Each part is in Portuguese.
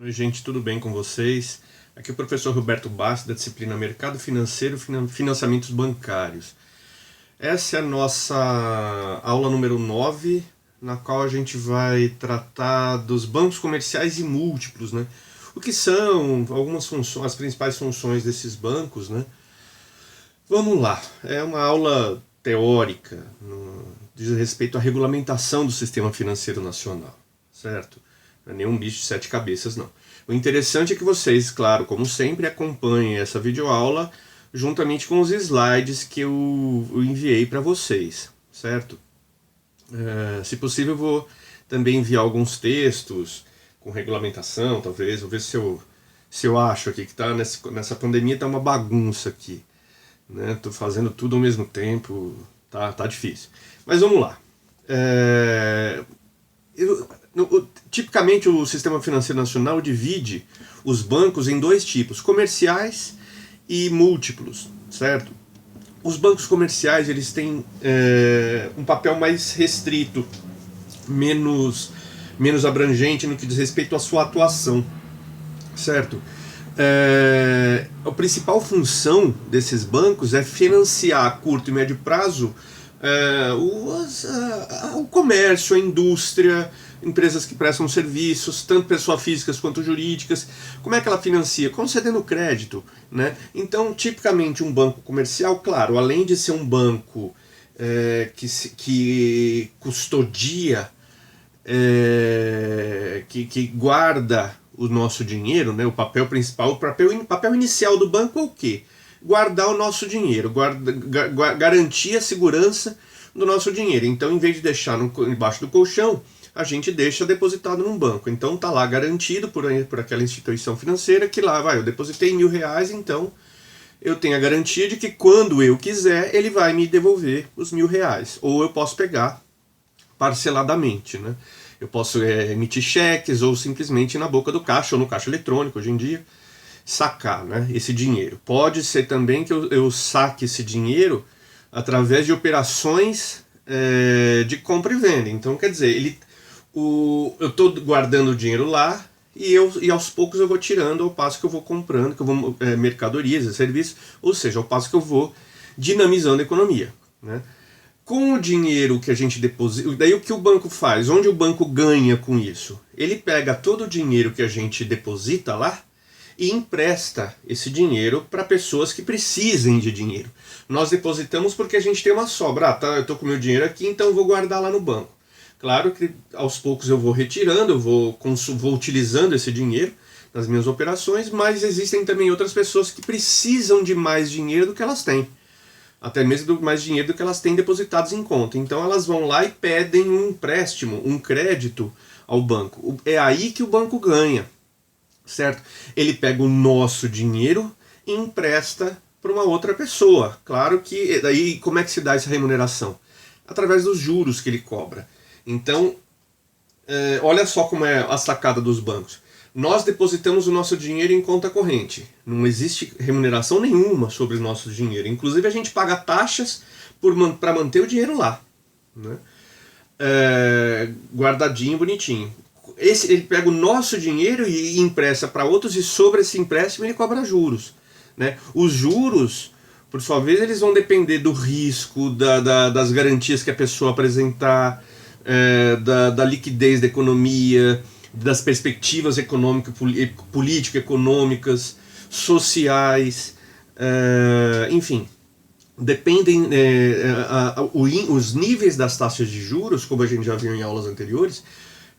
Oi, gente, tudo bem com vocês? Aqui é o professor Roberto Bassi, da disciplina Mercado Financeiro e Financiamentos Bancários. Essa é a nossa aula número 9, na qual a gente vai tratar dos bancos comerciais e múltiplos, né? O que são algumas funções, as principais funções desses bancos, né? Vamos lá, é uma aula teórica, diz respeito à regulamentação do sistema financeiro nacional, certo? Não é nenhum bicho de sete cabeças, não. O interessante é que vocês, claro, como sempre, acompanhem essa videoaula juntamente com os slides que eu enviei para vocês, certo? Se possível, eu vou também enviar alguns textos com regulamentação, talvez. Vou ver se eu acho aqui que tá nessa pandemia tá uma bagunça aqui, né? Tô fazendo tudo ao mesmo tempo, tá difícil. Mas vamos lá. Tipicamente o sistema financeiro nacional divide os bancos em dois tipos, comerciais e múltiplos, certo? Os bancos comerciais eles têm um papel mais restrito, menos abrangente no que diz respeito à sua atuação, certo? A principal função desses bancos é financiar a curto e médio prazo o comércio, a indústria, empresas que prestam serviços, tanto pessoas físicas quanto jurídicas. Como é que ela financia? Concedendo crédito, né? Então, tipicamente, um banco comercial, claro, além de ser um banco que custodia, que guarda o nosso dinheiro, né? O papel principal, o papel inicial do banco é o quê? Guardar o nosso dinheiro, garantir a segurança do nosso dinheiro. Então, em vez de deixar embaixo do colchão, a gente deixa depositado num banco. Então tá lá garantido por aquela instituição financeira que lá eu depositei R$1.000, então eu tenho a garantia de que quando eu quiser ele vai me devolver os R$1.000. Ou eu posso pegar parceladamente, né? Eu posso emitir cheques ou simplesmente ir na boca do caixa ou no caixa eletrônico hoje em dia sacar, né, esse dinheiro. Pode ser também que eu saque esse dinheiro através de operações de compra e venda. Então, quer dizer, eu estou guardando o dinheiro lá e aos poucos eu vou tirando ao passo que eu vou comprando, que eu vou mercadorias, serviços, ou seja, ao passo que eu vou dinamizando a economia, né? Com o dinheiro que a gente deposita, daí o que o banco faz? Onde o banco ganha com isso? Ele pega todo o dinheiro que a gente deposita lá e empresta esse dinheiro para pessoas que precisem de dinheiro. Nós depositamos porque a gente tem uma sobra. Eu estou com meu dinheiro aqui, então eu vou guardar lá no banco. Claro que aos poucos eu vou retirando, eu vou utilizando esse dinheiro nas minhas operações, mas existem também outras pessoas que precisam de mais dinheiro do que elas têm. Até mesmo mais dinheiro do que elas têm depositados em conta. Então elas vão lá e pedem um empréstimo, um crédito ao banco. É aí que o banco ganha, certo? Ele pega o nosso dinheiro e empresta para uma outra pessoa. Claro que daí como é que se dá essa remuneração? Através dos juros que ele cobra. Então, olha só como é a sacada dos bancos. Nós depositamos o nosso dinheiro em conta corrente. Não existe remuneração nenhuma sobre o nosso dinheiro. Inclusive a gente paga taxas para manter o dinheiro lá, né? Guardadinho, bonitinho. Ele pega o nosso dinheiro e empresta para outros, e sobre esse empréstimo ele cobra juros, né? Os juros, por sua vez, eles vão depender do risco, das garantias que a pessoa apresentar, da liquidez da economia, das perspectivas político-econômicas, sociais, enfim. Dependem os níveis das taxas de juros, como a gente já viu em aulas anteriores.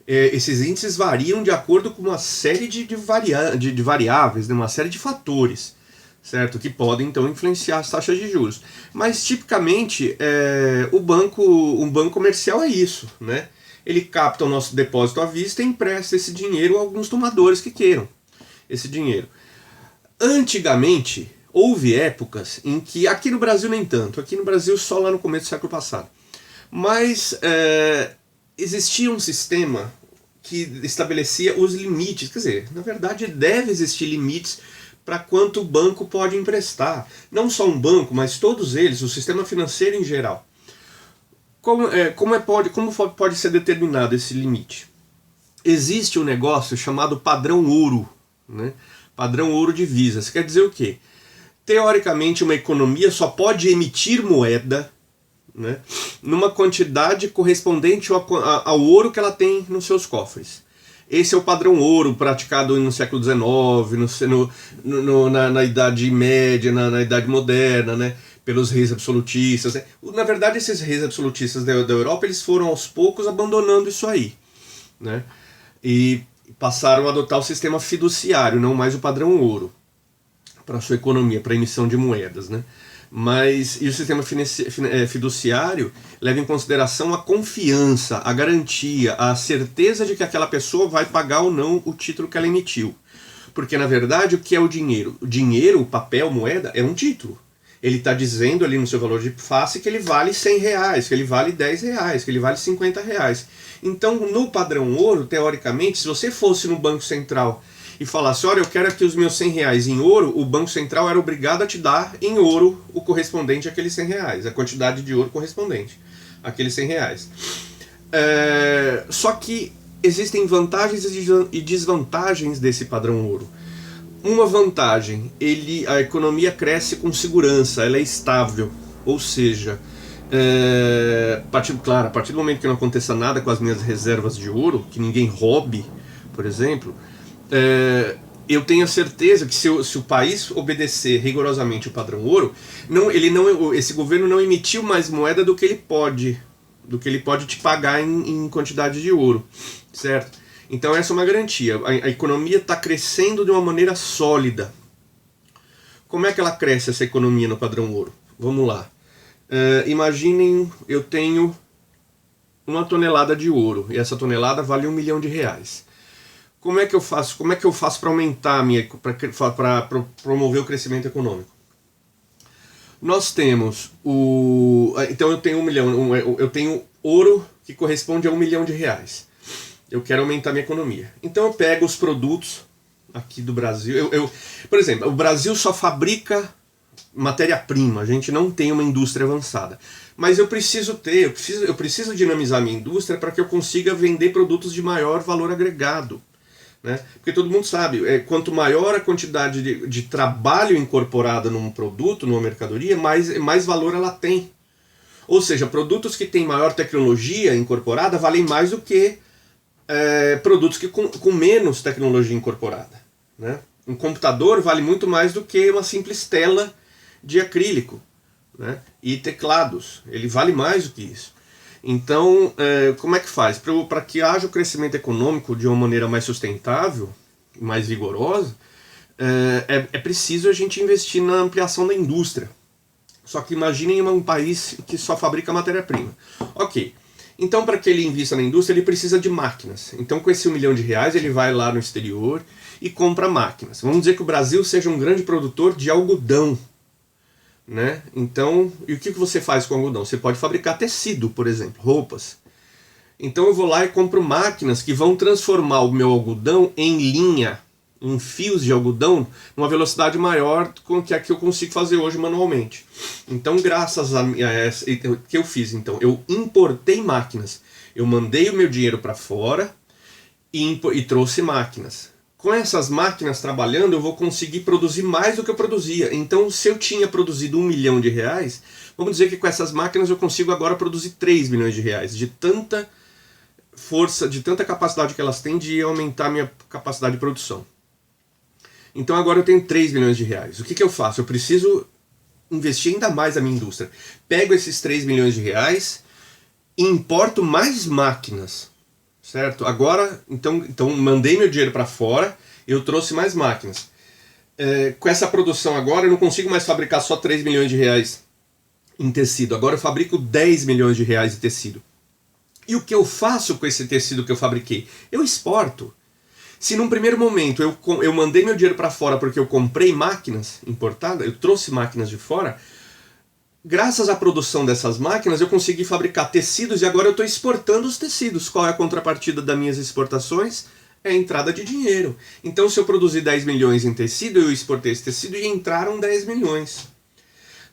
Esses índices variam de acordo com uma série de variáveis, né, uma série de fatores, certo? Que podem então influenciar as taxas de juros. Mas tipicamente um banco comercial é isso, né? Ele capta o nosso depósito à vista e empresta esse dinheiro a alguns tomadores que queiram esse dinheiro. Antigamente, houve épocas em que, aqui no Brasil nem tanto, aqui no Brasil só lá no começo do século passado, mas existia um sistema que estabelecia os limites, quer dizer, na verdade deve existir limites para quanto o banco pode emprestar. Não só um banco, mas todos eles, o sistema financeiro em geral. Como pode ser determinado esse limite? existe um negócio chamado padrão ouro, né? Padrão ouro divisas. Quer dizer o quê? Teoricamente, uma economia só pode emitir moeda, né, numa quantidade correspondente ao ouro que ela tem nos seus cofres. Esse é o padrão ouro praticado no século XIX, na Idade Média, na Idade Moderna, né, pelos reis absolutistas. Né. Na verdade, esses reis absolutistas da Europa, eles foram aos poucos abandonando isso aí, né, e passaram a adotar o sistema fiduciário, não mais o padrão ouro, para a sua economia, para a emissão de moedas, né. Mas e o sistema fiduciário leva em consideração a confiança, a garantia, a certeza de que aquela pessoa vai pagar ou não o título que ela emitiu. Porque, na verdade, o que é o dinheiro? O dinheiro, o papel, moeda, é um título. Ele está dizendo ali no seu valor de face que ele vale R$100, que ele vale R$10, que ele vale R$50. Então, no padrão ouro, teoricamente, se você fosse no Banco Central e falasse, olha, eu quero aqui os meus R$100 em ouro, o Banco Central era obrigado a te dar em ouro o correspondente àqueles R$100, a quantidade de ouro correspondente àqueles R$100. Só que existem vantagens e desvantagens desse padrão ouro. Uma vantagem, a economia cresce com segurança, ela é estável, ou seja, a partir do momento que não aconteça nada com as minhas reservas de ouro, que ninguém roube, por exemplo, eu tenho a certeza que se o país obedecer rigorosamente o padrão ouro, esse governo não emitiu mais moeda do que ele pode te pagar em quantidade de ouro, certo? Então essa é uma garantia. A economia está crescendo de uma maneira sólida. Como é que ela cresce, essa economia no padrão ouro? Vamos lá. Imaginem, eu tenho 1 tonelada de ouro e essa tonelada vale R$1 milhão. Como é que eu faço para aumentar para promover o crescimento econômico? Nós temos então eu tenho 1 milhão, eu tenho ouro que corresponde a R$1 milhão. Eu quero aumentar minha economia. Então eu pego os produtos aqui do Brasil. Por exemplo, o Brasil só fabrica matéria-prima, a gente não tem uma indústria avançada. Mas eu preciso dinamizar minha indústria para que eu consiga vender produtos de maior valor agregado. Né? Porque todo mundo sabe, quanto maior a quantidade de trabalho incorporada num produto, numa mercadoria, mais valor ela tem. Ou seja, produtos que têm maior tecnologia incorporada valem mais do que produtos com menos tecnologia incorporada. Né? Um computador vale muito mais do que uma simples tela de acrílico, né? E teclados, ele vale mais do que isso. Então, como é que faz? Para que haja o crescimento econômico de uma maneira mais sustentável, mais vigorosa, é preciso a gente investir na ampliação da indústria. Só que imaginem um país que só fabrica matéria-prima. Ok, então para que ele invista na indústria, ele precisa de máquinas. Então com esse R$1 milhão, ele vai lá no exterior e compra máquinas. Vamos dizer que o Brasil seja um grande produtor de algodão. Né? Então, e o que você faz com algodão? Você pode fabricar tecido, por exemplo, roupas. Então eu vou lá e compro máquinas que vão transformar o meu algodão em linha, em fios de algodão, numa velocidade maior do que a que eu consigo fazer hoje manualmente. Então, graças a essa, o que eu fiz? Então, eu importei máquinas. Eu mandei o meu dinheiro para fora e trouxe máquinas. Com essas máquinas trabalhando, eu vou conseguir produzir mais do que eu produzia. Então, se eu tinha produzido R$1 milhão, vamos dizer que com essas máquinas eu consigo agora produzir R$3 milhões, de tanta força, de tanta capacidade que elas têm de aumentar a minha capacidade de produção. Então agora eu tenho R$3 milhões. O que eu faço? Eu preciso investir ainda mais na minha indústria. Pego esses R$3 milhões e importo mais máquinas. Certo? Agora, então mandei meu dinheiro para fora, eu trouxe mais máquinas. Com essa produção agora, eu não consigo mais fabricar só R$3 milhões em tecido. Agora eu fabrico R$10 milhões em tecido. E o que eu faço com esse tecido que eu fabriquei? Eu exporto. Se num primeiro momento eu mandei meu dinheiro para fora porque eu comprei máquinas importadas, eu trouxe máquinas de fora, graças à produção dessas máquinas eu consegui fabricar tecidos e agora eu estou exportando os tecidos. Qual é a contrapartida das minhas exportações? É a entrada de dinheiro. Então se eu produzir 10 milhões em tecido, eu exportei esse tecido e entraram 10 milhões.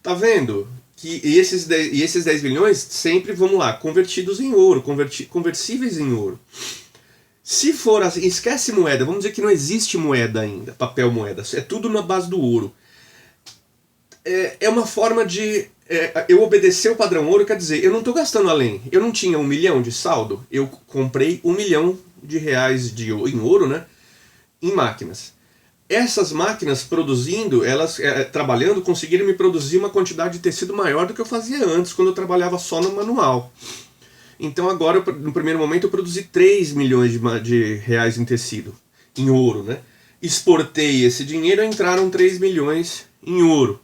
Tá vendo? Esses 10 milhões sempre, vamos lá, convertidos em ouro, conversíveis em ouro. Se for assim, esquece moeda, vamos dizer que não existe moeda ainda, papel moeda, é tudo na base do ouro. É uma forma de eu obedecer o padrão ouro, quer dizer, eu não estou gastando além. Eu não tinha 1 milhão de saldo, eu comprei 1 milhão de reais em ouro, né, em máquinas. Essas máquinas produzindo, elas trabalhando, conseguiram me produzir uma quantidade de tecido maior do que eu fazia antes, quando eu trabalhava só no manual. Então agora, no primeiro momento, eu produzi 3 milhões de reais em tecido, em ouro, né? Exportei esse dinheiro, entraram 3 milhões em ouro.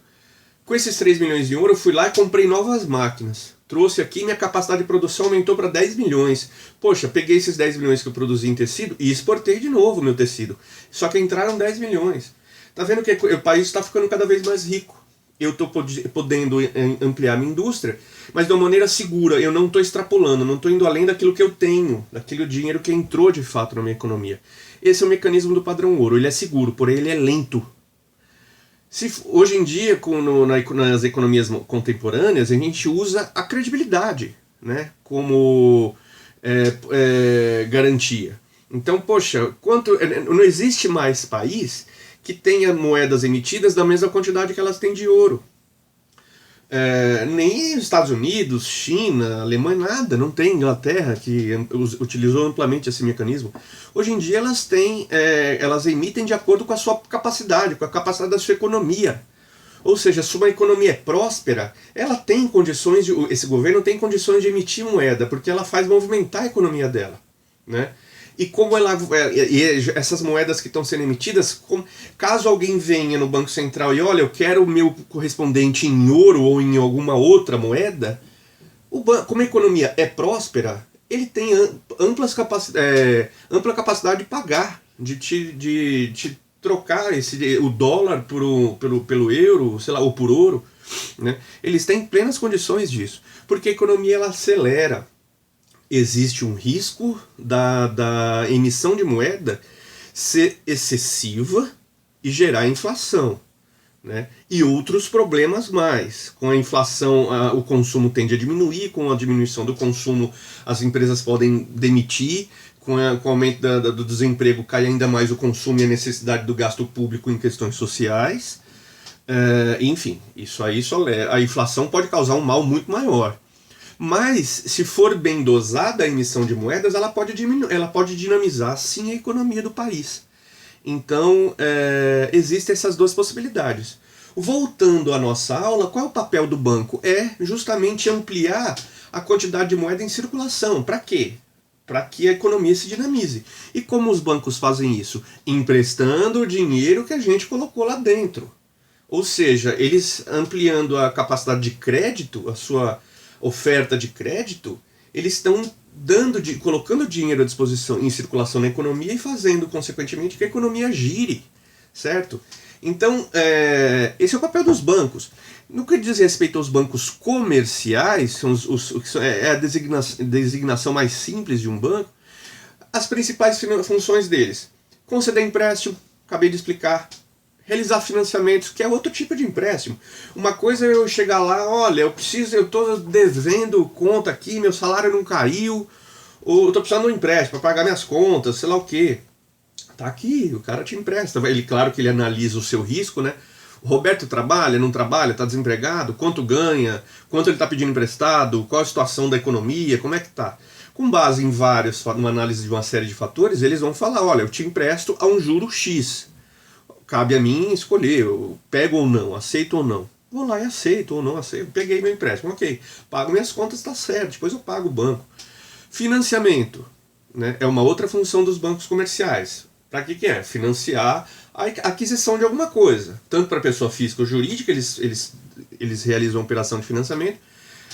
Com esses 3 milhões em ouro, eu fui lá e comprei novas máquinas. Trouxe aqui, minha capacidade de produção aumentou para 10 milhões. Poxa, peguei esses 10 milhões que eu produzi em tecido e exportei de novo o meu tecido. Só que entraram 10 milhões. Tá vendo que o país está ficando cada vez mais rico. Eu estou podendo ampliar minha indústria, mas de uma maneira segura. Eu não estou extrapolando, não estou indo além daquilo que eu tenho, daquele dinheiro que entrou de fato na minha economia. Esse é o mecanismo do padrão ouro. Ele é seguro, porém ele é lento. Hoje em dia, nas economias contemporâneas, a gente usa a credibilidade, né, como garantia. Então, poxa, não existe mais país que tenha moedas emitidas da mesma quantidade que elas têm de ouro. Nem os Estados Unidos, China, Alemanha, nada, não tem. Inglaterra, que utilizou amplamente esse mecanismo. Hoje em dia elas emitem de acordo com a sua capacidade, com a capacidade da sua economia. Ou seja, se uma economia é próspera, ela tem condições, esse governo tem condições de emitir moeda, porque ela faz movimentar a economia dela, né? E como essas moedas que estão sendo emitidas, caso alguém venha no Banco Central e olha, eu quero o meu correspondente em ouro ou em alguma outra moeda, como a economia é próspera, ele tem ampla capacidade de pagar, de te trocar o dólar pelo euro, sei lá, ou por ouro, né? Eles têm plenas condições disso, porque a economia ela acelera. Existe um risco da emissão de moeda ser excessiva e gerar inflação, né? E outros problemas mais. Com a inflação, o consumo tende a diminuir, com a diminuição do consumo as empresas podem demitir, com o aumento do desemprego cai ainda mais o consumo e a necessidade do gasto público em questões sociais. Enfim, isso aí a inflação pode causar um mal muito maior. Mas, se for bem dosada a emissão de moedas, ela pode dinamizar, sim, a economia do país. Então, existem essas duas possibilidades. Voltando à nossa aula, qual é o papel do banco? É justamente ampliar a quantidade de moeda em circulação. Para quê? Para que a economia se dinamize. E como os bancos fazem isso? Emprestando o dinheiro que a gente colocou lá dentro. Ou seja, eles ampliando a capacidade de crédito, a sua oferta de crédito, eles estão colocando dinheiro à disposição em circulação na economia e fazendo, consequentemente, que a economia gire, certo? Então, esse é o papel dos bancos. No que diz respeito aos bancos comerciais, é a designação mais simples de um banco, as principais funções deles: conceder empréstimo, acabei de explicar, realizar financiamentos, que é outro tipo de empréstimo. Uma coisa é eu chegar lá, olha, eu estou devendo conta aqui, meu salário não caiu, ou eu estou precisando de um empréstimo para pagar minhas contas, sei lá o quê. Tá aqui, o cara te empresta. Claro que ele analisa o seu risco, né? O Roberto trabalha, não trabalha, está desempregado, quanto ganha, quanto ele está pedindo emprestado, qual a situação da economia, como é que tá. Com base em uma análise de uma série de fatores, eles vão falar, olha, eu te empresto a um juro X. Cabe a mim escolher, eu pego ou não, aceito ou não. Vou lá e aceito ou não aceito. Peguei meu empréstimo, ok. Pago minhas contas, está certo, depois eu pago o banco. Financiamento, né, é uma outra função dos bancos comerciais. Para que é? Financiar a aquisição de alguma coisa. Tanto para pessoa física ou jurídica, eles realizam a operação de financiamento.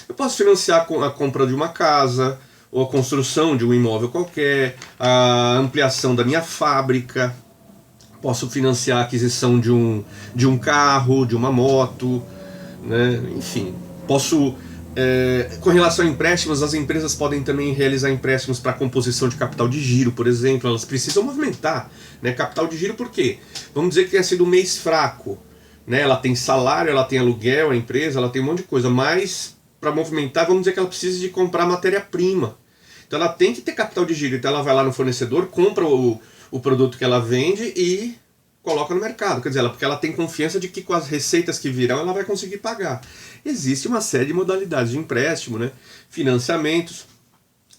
Eu posso financiar a compra de uma casa, ou a construção de um imóvel qualquer, a ampliação da minha fábrica. Posso financiar a aquisição de um carro, de uma moto, né? Enfim. Posso, com relação a empréstimos, as empresas podem também realizar empréstimos para composição de capital de giro, por exemplo. Elas precisam movimentar, né? Capital de giro por quê? Vamos dizer que tenha sido um mês fraco, né? Ela tem salário, ela tem aluguel, a empresa, ela tem um monte de coisa, mas para movimentar, vamos dizer que ela precisa de comprar matéria-prima. Então ela tem que ter capital de giro. Então ela vai lá no fornecedor, compra o produto que ela vende e coloca no mercado. Quer dizer, porque ela tem confiança de que com as receitas que virão ela vai conseguir pagar. Existe uma série de modalidades de empréstimo, né? Financiamentos.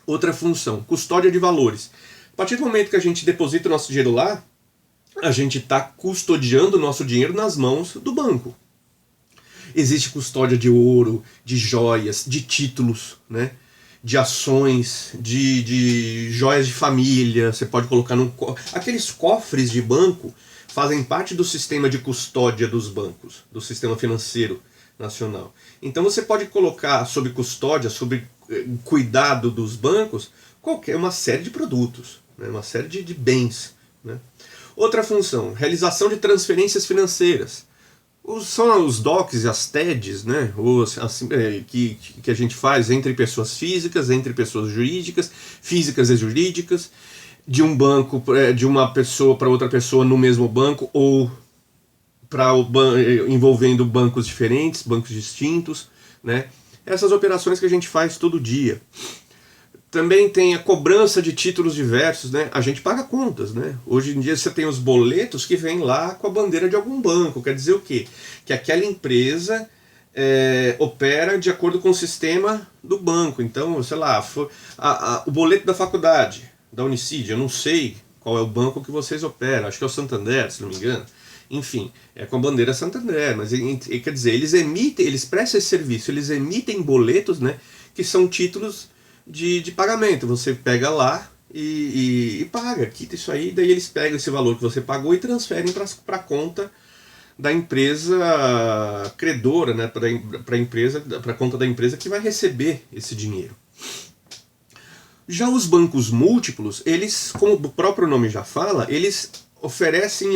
Outra função, custódia de valores. A partir do momento que a gente deposita o nosso dinheiro lá, a gente está custodiando o nosso dinheiro nas mãos do banco. Existe custódia de ouro, de joias, de títulos, né? De ações, de joias de família. Você pode colocar aqueles cofres de banco fazem parte do sistema de custódia dos bancos, do sistema financeiro nacional. Então você pode colocar sob custódia, sob cuidado dos bancos, uma série de produtos, né? Uma série de bens, né? Outra função, realização de transferências financeiras. São os DOCs e as TEDs, né? que a gente faz entre pessoas físicas, entre pessoas jurídicas, físicas e jurídicas, de um banco, de uma pessoa para outra pessoa no mesmo banco, ou envolvendo bancos diferentes, bancos distintos, né? Essas operações que a gente faz todo dia. Também tem a cobrança de títulos diversos, né? A gente paga contas, né? Hoje em dia você tem os boletos que vêm lá com a bandeira de algum banco. Quer dizer o quê? Que aquela empresa opera de acordo com o sistema do banco. Então, sei lá, o boleto da faculdade, da Unicid, eu não sei qual é o banco que vocês operam, acho que é o Santander, se não me engano. Enfim, é com a bandeira Santander, mas quer dizer, eles prestam esse serviço, eles emitem boletos, né, que são títulos de pagamento. Você pega lá e paga, quita isso aí, daí eles pegam esse valor que você pagou e transferem para a conta da empresa credora, né, para a conta da empresa que vai receber esse dinheiro. Já os bancos múltiplos, eles, como o próprio nome já fala, eles oferecem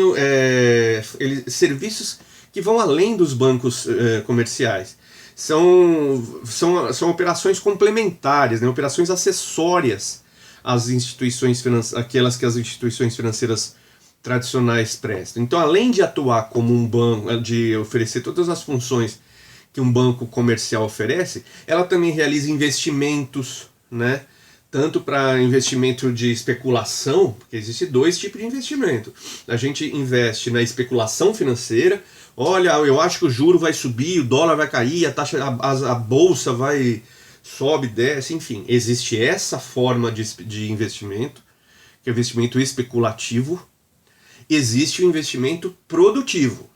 serviços que vão além dos bancos comerciais. São operações complementares, né, operações acessórias às instituições aquelas que as instituições financeiras tradicionais prestam. Então, além de atuar como um banco, de oferecer todas as funções que um banco comercial oferece, ela também realiza investimentos, né? Tanto para investimento de especulação, porque existe dois tipos de investimento. A gente investe na especulação financeira. Olha, eu acho que o juro vai subir, o dólar vai cair, a bolsa sobe, desce, enfim. Existe essa forma de investimento, que é o investimento especulativo. Existe o investimento produtivo,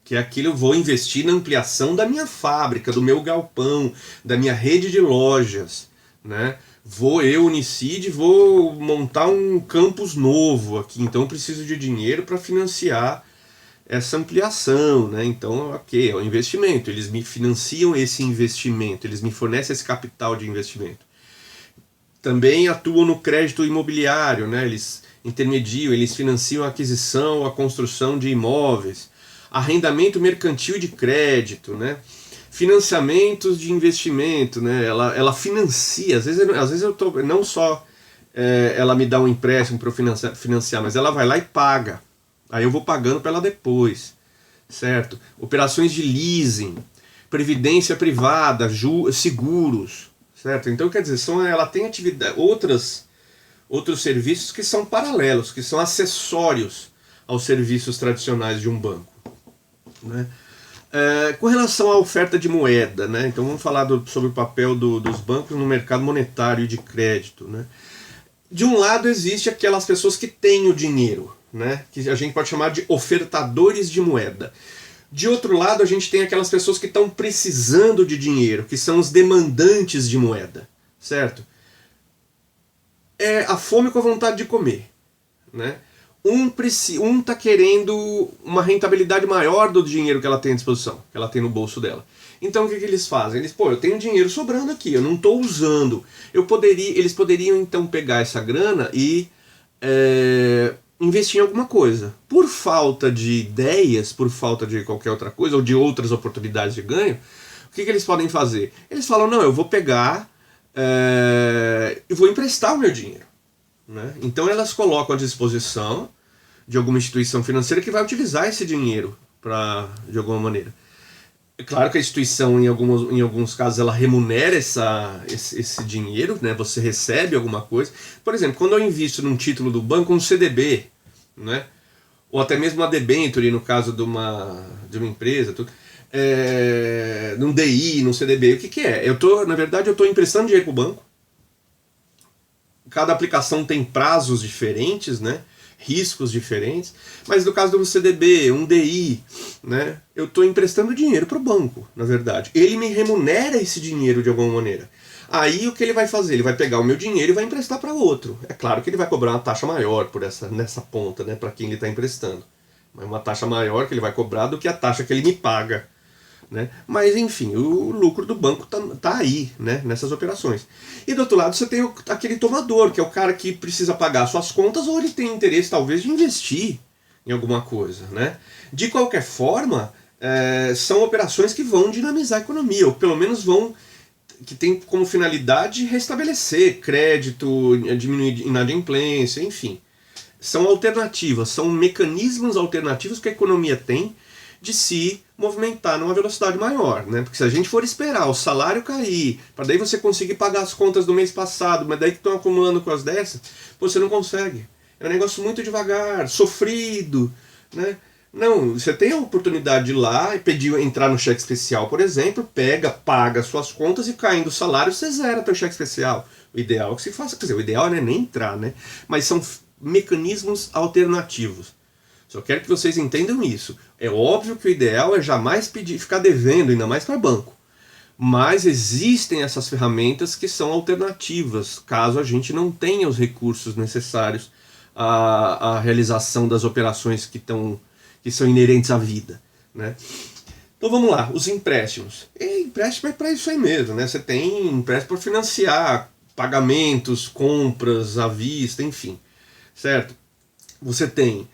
que é aquilo eu vou investir na ampliação da minha fábrica, do meu galpão, da minha rede de lojas, né? Eu, Unicid, vou montar um campus novo aqui, então eu preciso de dinheiro para financiar essa ampliação, né? Então, ok, é um investimento, eles me financiam esse investimento, eles me fornecem esse capital de investimento. Também atuam no crédito imobiliário, né? Eles intermediam, eles financiam a aquisição, a construção de imóveis, arrendamento mercantil de crédito, né? Financiamentos de investimento, né? Ela financia, às vezes eu tô, não só ela me dá um empréstimo para eu financiar, mas ela vai lá e paga. Aí eu vou pagando para ela depois, certo? Operações de leasing, previdência privada, seguros, certo? Então, quer dizer, ela tem outros serviços que são paralelos, que são acessórios aos serviços tradicionais de um banco, né? Com relação à oferta de moeda, né? Então vamos falar sobre o papel dos bancos no mercado monetário e de crédito, né? De um lado existe aquelas pessoas que têm o dinheiro, né? Que a gente pode chamar de ofertadores de moeda. De outro lado a gente tem aquelas pessoas que estão precisando de dinheiro, que são os demandantes de moeda, certo? É a fome com a vontade de comer, né? Um está querendo uma rentabilidade maior do dinheiro que ela tem à disposição, que ela tem no bolso dela. Então o que eles fazem? Eu tenho dinheiro sobrando aqui, eu não estou usando. Eles poderiam então pegar essa grana e investir em alguma coisa. Por falta de ideias, por falta de qualquer outra coisa, ou de outras oportunidades de ganho, o que eles podem fazer? Eles falam, não, eu vou pegar e vou emprestar o meu dinheiro, né? Então elas colocam à disposição de alguma instituição financeira que vai utilizar esse dinheiro de alguma maneira. É claro que a instituição, em alguns casos, ela remunera esse dinheiro, né? Você recebe alguma coisa. Por exemplo, quando eu invisto num título do banco, um CDB, né? Ou até mesmo uma debenture, no caso de uma empresa, num DI, num CDB, o que é? Na verdade, eu estou emprestando dinheiro para o banco. Cada aplicação tem prazos diferentes, né? Riscos diferentes, mas no caso do CDB, um DI, né, eu estou emprestando dinheiro para o banco, na verdade. Ele me remunera esse dinheiro de alguma maneira. Aí o que ele vai fazer? Ele vai pegar o meu dinheiro e vai emprestar para outro. É claro que ele vai cobrar uma taxa maior por nessa ponta, né, para quem ele está emprestando. Mas uma taxa maior que ele vai cobrar do que a taxa que ele me paga. Né? Mas enfim, o lucro do banco tá aí, né, nessas operações. E do outro lado você tem aquele tomador, que é o cara que precisa pagar suas contas ou ele tem interesse talvez de investir em alguma coisa. Né? De qualquer forma, são operações que vão dinamizar a economia, ou pelo menos que tem como finalidade restabelecer crédito, diminuir inadimplência, enfim. São alternativas, são mecanismos alternativos que a economia tem de se movimentar numa velocidade maior, né? Porque se a gente for esperar o salário cair, para daí você conseguir pagar as contas do mês passado, mas daí que estão acumulando com as dessas, você não consegue. É um negócio muito devagar, sofrido, né? Não, você tem a oportunidade de ir lá e pedir entrar no cheque especial, por exemplo, paga suas contas e caindo o salário, você zera seu cheque especial. O ideal é que se faça, quer dizer, o ideal não é nem entrar, né? Mas são mecanismos alternativos. Só quero que vocês entendam isso. É óbvio que o ideal é jamais ficar devendo, ainda mais para banco. Mas existem essas ferramentas que são alternativas, caso a gente não tenha os recursos necessários à realização das operações que são inerentes à vida. Né? Então vamos lá, os empréstimos. Empréstimo é para isso aí mesmo. Né? Você tem empréstimo para financiar pagamentos, compras à vista, enfim. Certo? Você tem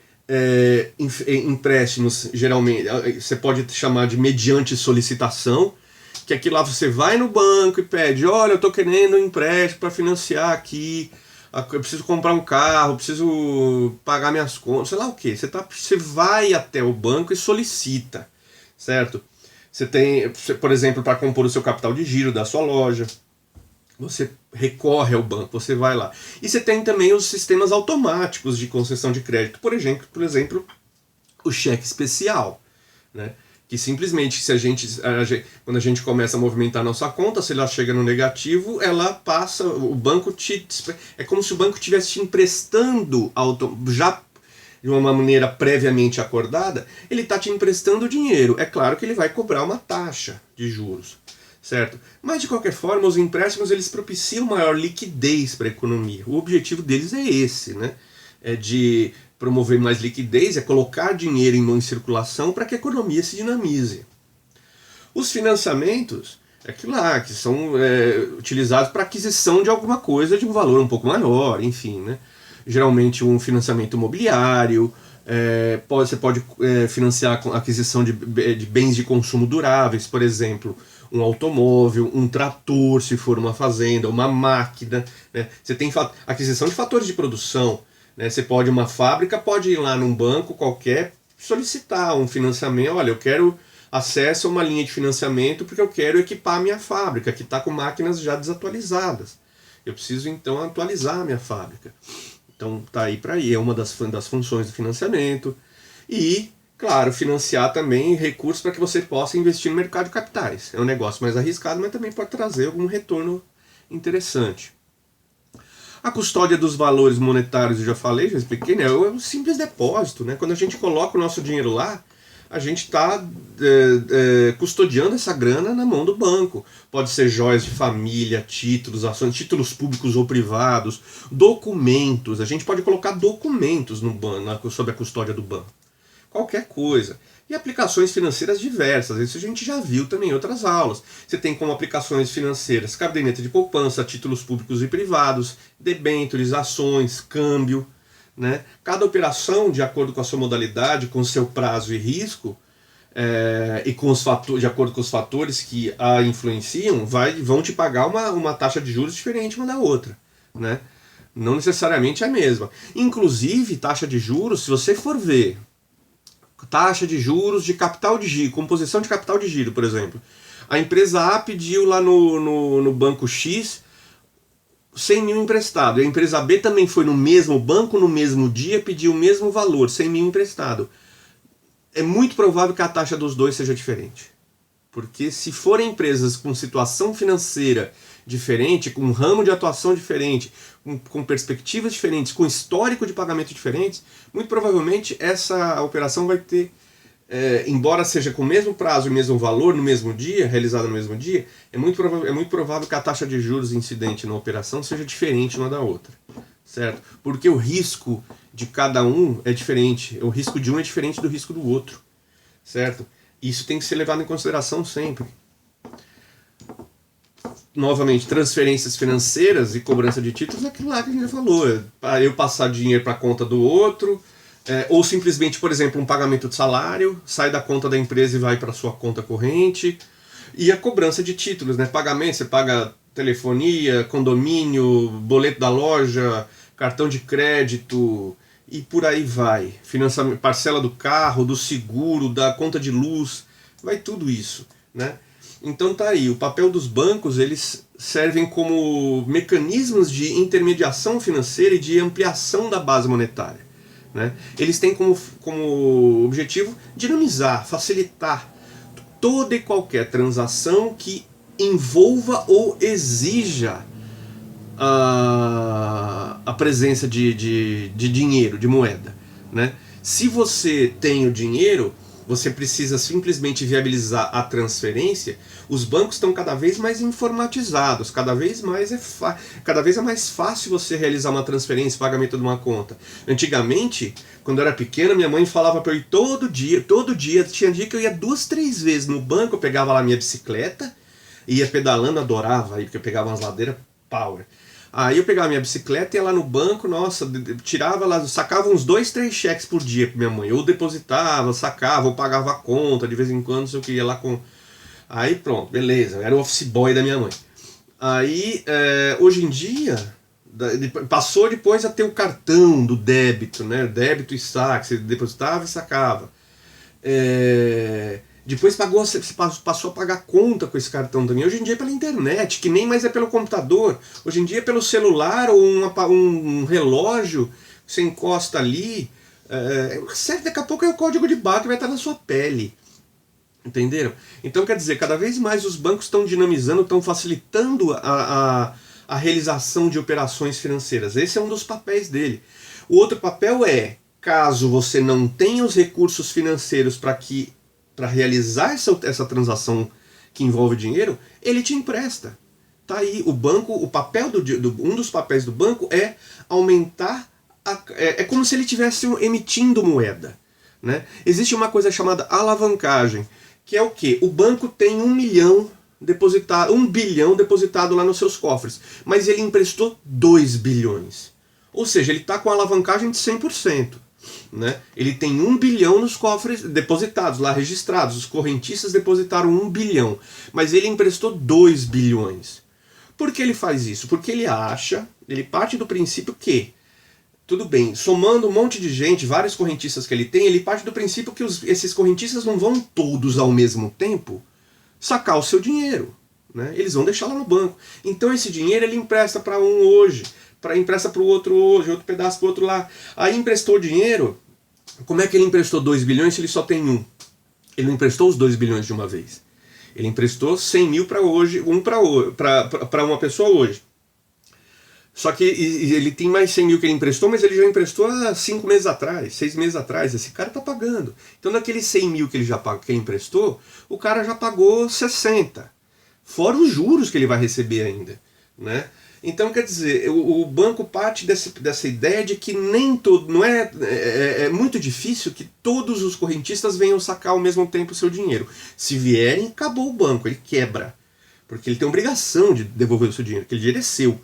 empréstimos, geralmente, você pode chamar de mediante solicitação, que aqui lá você vai no banco e pede, olha, eu estou querendo um empréstimo para financiar aqui, eu preciso comprar um carro, eu preciso pagar minhas contas, sei lá o que. Você vai até o banco e solicita, certo? Você tem, por exemplo, para compor o seu capital de giro da sua loja, você recorre ao banco, você vai lá. E você tem também os sistemas automáticos de concessão de crédito, por exemplo, o cheque especial, né? Que simplesmente, quando a gente começa a movimentar a nossa conta, se ela chega no negativo, ela passa, o banco é como se o banco estivesse te emprestando, já de uma maneira previamente acordada, ele está te emprestando dinheiro. É claro que ele vai cobrar uma taxa de juros. Certo? Mas de qualquer forma, os empréstimos eles propiciam maior liquidez para a economia. O objetivo deles é esse, né? É de promover mais liquidez, é colocar dinheiro em circulação para que a economia se dinamize. Os financiamentos, que são utilizados para aquisição de alguma coisa de um valor um pouco maior, enfim, né? Geralmente um financiamento imobiliário, você pode financiar a aquisição de bens de consumo duráveis, por exemplo, um automóvel, um trator, se for uma fazenda, uma máquina. Né? Você tem aquisição de fatores de produção. Né? Uma fábrica pode ir lá num banco qualquer solicitar um financiamento. Olha, eu quero acesso a uma linha de financiamento porque eu quero equipar a minha fábrica, que está com máquinas já desatualizadas. Eu preciso então atualizar a minha fábrica. Então tá aí para ir, é uma das funções do financiamento. E claro, financiar também recursos para que você possa investir no mercado de capitais. É um negócio mais arriscado, mas também pode trazer algum retorno interessante. A custódia dos valores monetários, eu já falei, já expliquei, né? É um simples depósito. Né? Quando a gente coloca o nosso dinheiro lá, a gente está custodiando essa grana na mão do banco. Pode ser joias de família, títulos, ações, títulos públicos ou privados, documentos. A gente pode colocar documentos no banco, sob a custódia do banco. Qualquer coisa. E aplicações financeiras diversas, isso a gente já viu também em outras aulas. Você tem como aplicações financeiras caderneta de poupança, títulos públicos e privados, debêntures, ações, câmbio. Né? Cada operação, de acordo com a sua modalidade, com o seu prazo e risco, e de acordo com os fatores que a influenciam, vão te pagar uma taxa de juros diferente uma da outra. Né? Não necessariamente é a mesma. Inclusive, taxa de juros, se você for ver taxa de juros de capital de giro, composição de capital de giro, por exemplo. A empresa A pediu lá no banco X 100 mil emprestado. E a empresa B também foi no mesmo banco, no mesmo dia, pediu o mesmo valor, 100 mil emprestado. É muito provável que a taxa dos dois seja diferente. Porque se forem empresas com situação financeira diferente, com um ramo de atuação diferente, com perspectivas diferentes, com histórico de pagamento diferentes, muito provavelmente essa operação vai ter, embora seja com o mesmo prazo e o mesmo valor no mesmo dia, realizada no mesmo dia, é muito provável que a taxa de juros incidente na operação seja diferente uma da outra, certo? Porque o risco de cada um é diferente, o risco de um é diferente do risco do outro, certo? Isso tem que ser levado em consideração sempre. Novamente, transferências financeiras e cobrança de títulos é aquilo lá que a gente já falou. Eu passar dinheiro para a conta do outro, ou simplesmente, por exemplo, um pagamento de salário, sai da conta da empresa e vai para a sua conta corrente. E a cobrança de títulos, né? Pagamento, você paga telefonia, condomínio, boleto da loja, cartão de crédito e por aí vai. Financiamento, parcela do carro, do seguro, da conta de luz, vai tudo isso, né? Então tá aí, o papel dos bancos, eles servem como mecanismos de intermediação financeira e de ampliação da base monetária, né? Eles têm como objetivo dinamizar, facilitar toda e qualquer transação que envolva ou exija a presença de dinheiro, de moeda, né? Se você tem o dinheiro, você precisa simplesmente viabilizar a transferência. Os bancos estão cada vez mais informatizados, cada vez é mais fácil você realizar uma transferência, pagamento de uma conta. Antigamente, quando eu era pequeno, minha mãe falava para eu ir todo dia, tinha dia que eu ia 2, 3 vezes no banco, eu pegava lá minha bicicleta, ia pedalando, adorava, aí, porque eu pegava umas ladeiras power. Aí eu pegava minha bicicleta, ia lá no banco, nossa, tirava lá, sacava uns 2, 3 cheques por dia pra minha mãe. Eu depositava, sacava, eu pagava a conta, de vez em quando eu queria lá com... Aí pronto, beleza, eu era o office boy da minha mãe. Aí, hoje em dia, passou depois a ter o cartão do débito, né? Débito e saque, você depositava e sacava. Depois você passou a pagar conta com esse cartão também. Hoje em dia é pela internet, que nem mais é pelo computador. Hoje em dia é pelo celular ou um relógio que você encosta ali. Daqui a pouco é o código de barra que vai estar na sua pele. Entenderam? Então quer dizer, cada vez mais os bancos estão dinamizando, estão facilitando a realização de operações financeiras. Esse é um dos papéis dele. O outro papel é, caso você não tenha os recursos financeiros para realizar essa transação que envolve dinheiro, ele te empresta. Tá aí, o banco, o papel um dos papéis do banco é aumentar, é como se ele estivesse emitindo moeda, né? Existe uma coisa chamada alavancagem, que é o quê? O banco tem 1 bilhão depositado lá nos seus cofres, mas ele emprestou 2 bilhões. Ou seja, ele está com a alavancagem de 100%. Né? Ele tem 1 bilhão nos cofres depositados, lá registrados. Os correntistas depositaram 1 bilhão, mas ele emprestou 2 bilhões. Por que ele faz isso? Porque ele parte do princípio que, tudo bem, somando um monte de gente, vários correntistas que ele tem, ele parte do princípio que esses correntistas não vão todos ao mesmo tempo sacar o seu dinheiro, né? Eles vão deixar lá no banco. Então esse dinheiro ele empresta para um hoje, empresta para o outro hoje, outro pedaço para o outro lá. Aí emprestou dinheiro. Como é que ele emprestou 2 bilhões se ele só tem 1? Ele não emprestou os 2 bilhões de uma vez. Ele emprestou 100 mil para hoje, para uma pessoa hoje. Só que ele tem mais 100 mil que ele emprestou, mas ele já emprestou há 5 meses atrás, 6 meses atrás. Esse cara está pagando. Então daqueles 100 mil que ele emprestou, o cara já pagou 60. Fora os juros que ele vai receber ainda, né? Então, quer dizer, o banco parte dessa ideia de que nem todo, não é muito difícil que todos os correntistas venham sacar ao mesmo tempo o seu dinheiro. Se vierem, acabou o banco, ele quebra. Porque ele tem obrigação de devolver o seu dinheiro, aquele dinheiro é seu.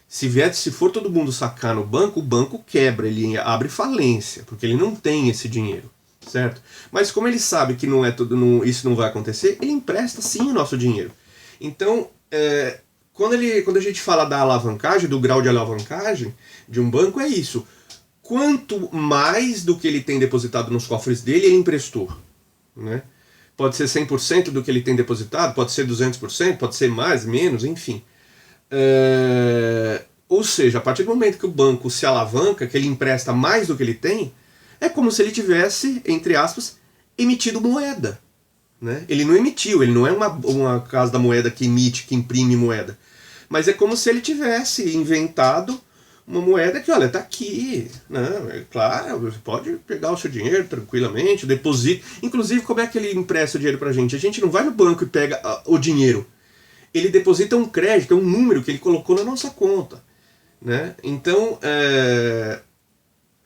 Se for todo mundo sacar no banco, o banco quebra, ele abre falência, porque ele não tem esse dinheiro, certo? Mas como ele sabe que isso não vai acontecer, ele empresta sim o nosso dinheiro. Então, quando a gente fala da alavancagem, do grau de alavancagem de um banco, é isso. quanto mais do que ele tem depositado nos cofres dele, ele emprestou, né? Pode ser 100% do que ele tem depositado, pode ser 200%, pode ser mais, menos, enfim. Ou seja, a partir do momento que o banco se alavanca, que ele empresta mais do que ele tem, é como se ele tivesse, entre aspas, emitido moeda, né? Ele não emitiu, ele não é uma casa da moeda que emite, que imprime moeda. Mas é como se ele tivesse inventado uma moeda que, olha, tá aqui, né? É claro, você pode pegar o seu dinheiro tranquilamente, deposita. Inclusive, como é que ele empresta o dinheiro pra gente? A gente não vai no banco e pega o dinheiro. Ele deposita um crédito, um número que ele colocou na nossa conta, né? Então,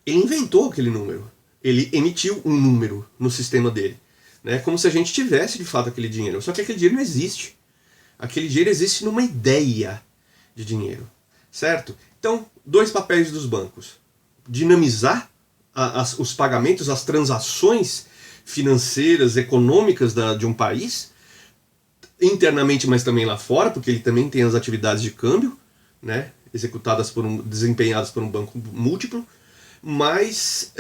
ele inventou aquele número. Ele emitiu um número no sistema dele, né? Como se a gente tivesse, de fato, aquele dinheiro. Só que aquele dinheiro não existe. Aquele dinheiro existe numa ideia de dinheiro, certo? Então, 2 papéis dos bancos: dinamizar os pagamentos, as transações financeiras, econômicas de um país, internamente, mas também lá fora, porque ele também tem as atividades de câmbio, né, desempenhadas por um banco múltiplo, mas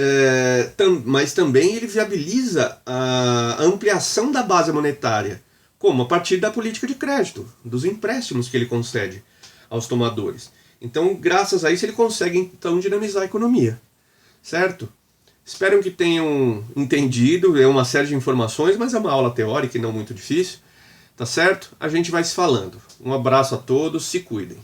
também ele viabiliza a ampliação da base monetária, como? A partir da política de crédito, dos empréstimos que ele concede aos tomadores. Então, graças a isso, ele consegue então dinamizar a economia, certo? Espero que tenham entendido, é uma série de informações, mas é uma aula teórica e não muito difícil, tá certo? A gente vai se falando. Um abraço a todos, se cuidem.